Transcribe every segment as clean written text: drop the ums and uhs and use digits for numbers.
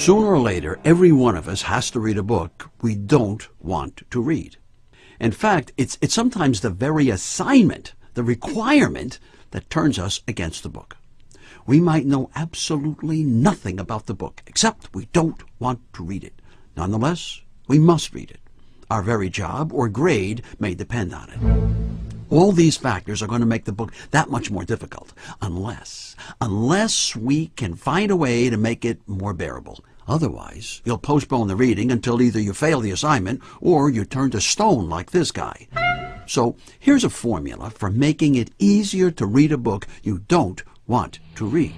Sooner or later, every one of us has to read a book we don't want to read. In fact, it's sometimes the very assignment, the requirement, that turns us against the book. We might know absolutely nothing about the book, except we don't want to read it. Nonetheless, we must read it. Our very job or grade may depend on it. All these factors are going to make the book that much more difficult, unless we can find a way to make it more bearable. Otherwise, you'll postpone the reading until either you fail the assignment or you turn to stone like this guy. So here's a formula for making it easier to read a book you don't want to read.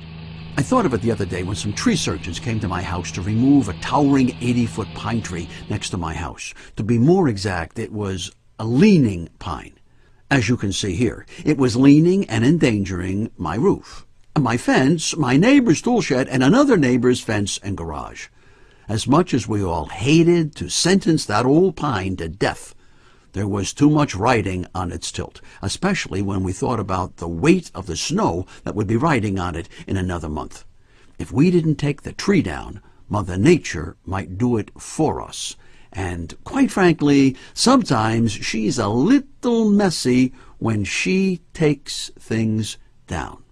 I thought of it the other day when some tree surgeons came to my house to remove a towering 80-foot pine tree next to my house. To be more exact, it was a leaning pine. As you can see here, it was leaning and endangering my roof, my fence, my neighbor's tool shed, and another neighbor's fence and garage. As much as we all hated to sentence that old pine to death, there was too much riding on its tilt, especially when we thought about the weight of the snow that would be riding on it in another month. If we didn't take the tree down, Mother Nature might do it for us. And quite frankly, sometimes she's a little messy when she takes things down.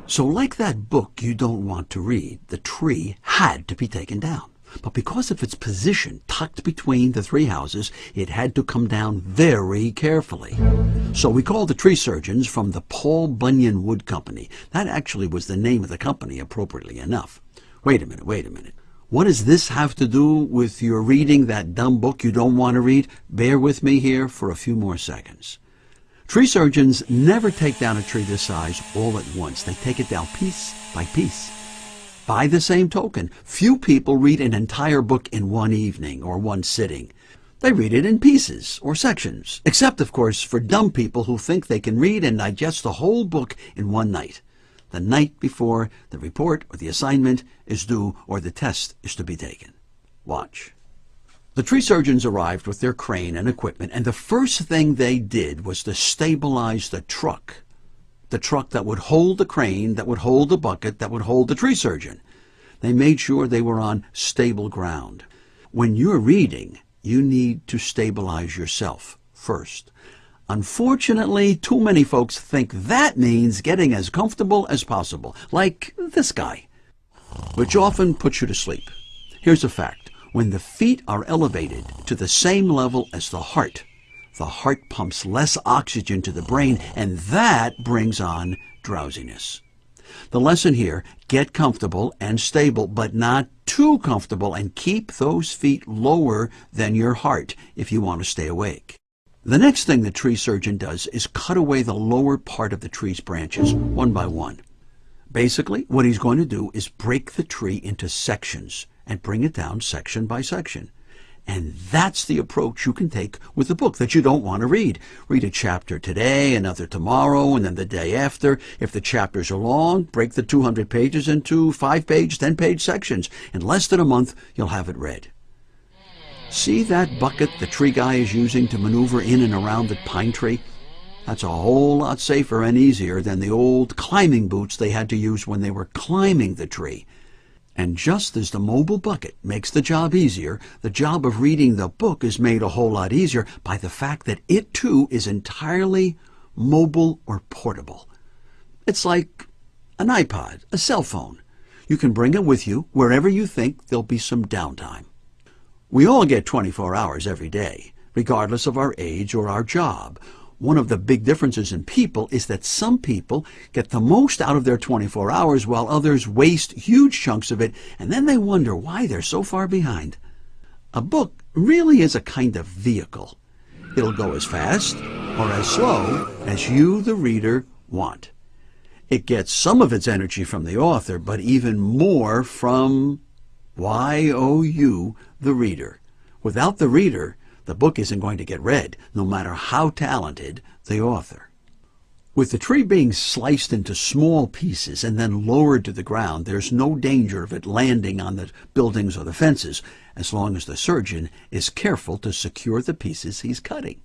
So like that book you don't want to read, the tree had to be taken down. But because of its position tucked between the three houses, it had to come down very carefully. So we called the tree surgeons from the Paul Bunyan Wood Company. That actually was the name of the company, appropriately enough. Wait a minute. What does this have to do with your reading that dumb book you don't want to read? Bear with me here for a few more seconds. Tree surgeons never take down a tree this size all at once. They take it down piece by piece. By the same token, few people read an entire book in one evening or one sitting. They read it in pieces or sections, except, of course, for dumb people who think they can read and digest the whole book in one night, the night before the report or the assignment is due or the test is to be taken. Watch. The tree surgeons arrived with their crane and equipment, and the first thing they did was to stabilize the truck that would hold the crane, that would hold the bucket, that would hold the tree surgeon. They made sure they were on stable ground. When you're reading, you need to stabilize yourself first. Unfortunately, too many folks think that means getting as comfortable as possible, like this guy, which often puts you to sleep. Here's a fact. When the feet are elevated to the same level as the heart pumps less oxygen to the brain, and that brings on drowsiness. The lesson here, get comfortable and stable, but not too comfortable, and keep those feet lower than your heart if you want to stay awake. The next thing the tree surgeon does is cut away the lower part of the tree's branches, one by one. Basically, what he's going to do is break the tree into sections and bring it down section by section. And that's the approach you can take with a book that you don't want to read. Read a chapter today, another tomorrow, and then the day after. If the chapters are long, break the 200 pages into 5-page, 10-page sections. In less than a month, you'll have it read. See that bucket the tree guy is using to maneuver in and around the pine tree? That's a whole lot safer and easier than the old climbing boots they had to use when they were climbing the tree. And just as the mobile bucket makes the job easier, the job of reading the book is made a whole lot easier by the fact that it too is entirely mobile or portable. It's like an iPod, a cell phone. You can bring it with you wherever you think there'll be some downtime. We all get 24 hours every day, regardless of our age or our job. One of the big differences in people is that some people get the most out of their 24 hours while others waste huge chunks of it, and then they wonder why they're so far behind. A book really is a kind of vehicle. It'll go as fast or as slow as you, the reader, want. It gets some of its energy from the author, but even more from you, the reader. Without the reader, the book isn't going to get read, no matter how talented the author. With the tree being sliced into small pieces and then lowered to the ground, there's no danger of it landing on the buildings or the fences, as long as the surgeon is careful to secure the pieces he's cutting.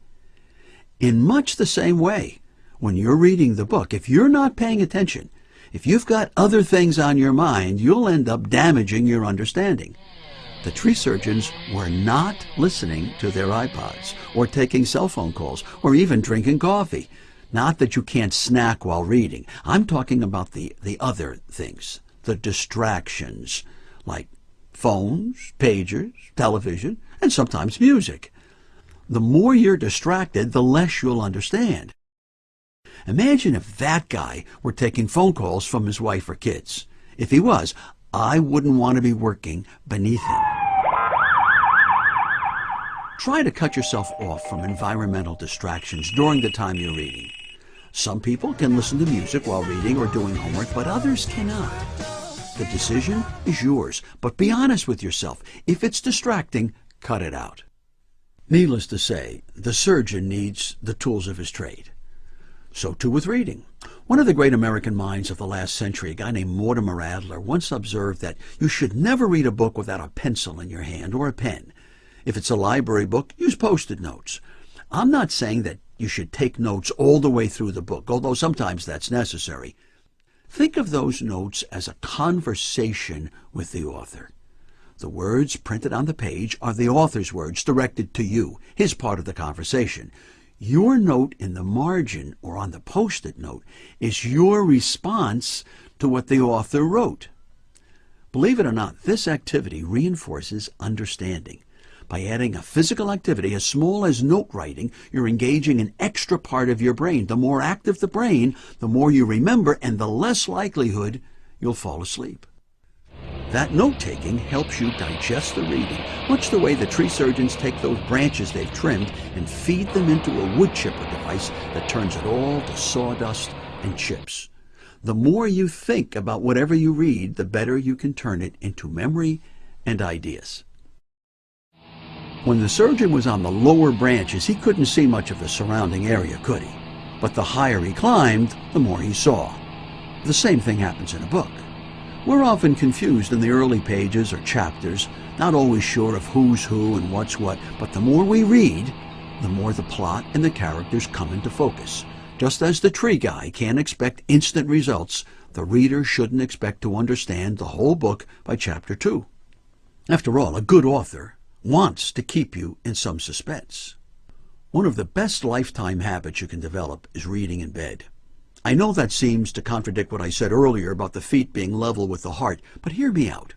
In much the same way, when you're reading the book, if you're not paying attention, If you've got other things on your mind, you'll end up damaging your understanding. The tree surgeons were not listening to their iPods or taking cell phone calls or even drinking coffee. Not that you can't snack while reading. I'm talking about the other things, the distractions, like phones, pagers, television, and sometimes music. The more you're distracted, the less you'll understand. Imagine if that guy were taking phone calls from his wife or kids. If he was, I wouldn't want to be working beneath him. Try to cut yourself off from environmental distractions during the time you're reading. Some people can listen to music while reading or doing homework, but others cannot. The decision is yours, but be honest with yourself. If it's distracting, cut it out. Needless to say, the surgeon needs the tools of his trade. So too with reading. One of the great American minds of the last century, a guy named Mortimer Adler, once observed that you should never read a book without a pencil in your hand or a pen. If it's a library book, use Post-it notes. I'm not saying that you should take notes all the way through the book, although sometimes that's necessary. Think of those notes as a conversation with the author. The words printed on the page are the author's words directed to you, his part of the conversation. Your note in the margin or on the Post-it note is your response to what the author wrote. Believe it or not, this activity reinforces understanding. By adding a physical activity as small as note writing, you're engaging an extra part of your brain. The more active the brain, the more you remember and the less likelihood you'll fall asleep. That note-taking helps you digest the reading, much the way the tree surgeons take those branches they've trimmed and feed them into a wood chipper device that turns it all to sawdust and chips. The more you think about whatever you read, the better you can turn it into memory and ideas. When the surgeon was on the lower branches, he couldn't see much of the surrounding area, could he? But the higher he climbed, the more he saw. The same thing happens in a book. We're often confused in the early pages or chapters, not always sure of who's who and what's what, but the more we read, the more the plot and the characters come into focus. Just as the tree guy can't expect instant results, the reader shouldn't expect to understand the whole book by chapter 2. After all, a good author wants to keep you in some suspense. One of the best lifetime habits you can develop is reading in bed. I know that seems to contradict what I said earlier about the feet being level with the heart, but hear me out.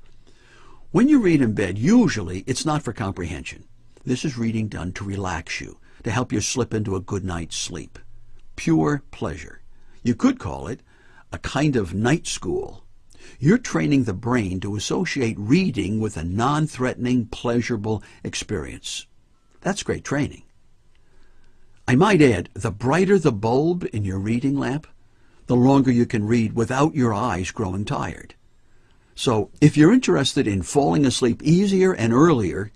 When you read in bed, usually it's not for comprehension. This is reading done to relax you, to help you slip into a good night's sleep. Pure pleasure. You could call it a kind of night school. You're training the brain to associate reading with a non-threatening, pleasurable experience. That's great training. I might add, the brighter the bulb in your reading lamp, the longer you can read without your eyes growing tired. So, if you're interested in falling asleep easier and earlier,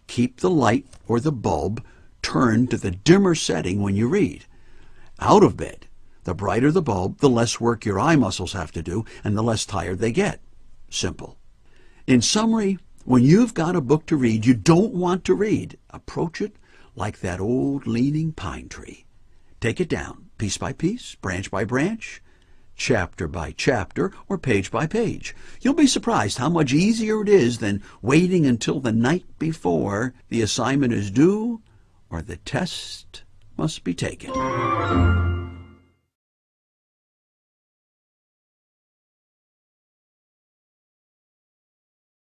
keep the light or the bulb turned to the dimmer setting when you read. Out of bed, the brighter the bulb, the less work your eye muscles have to do and the less tired they get. Simple. In summary, when you've got a book to read you don't want to read, approach it like that old leaning pine tree. Take it down, piece by piece, branch by branch, chapter by chapter, or page by page. You'll be surprised how much easier it is than waiting until the night before the assignment is due or the test must be taken.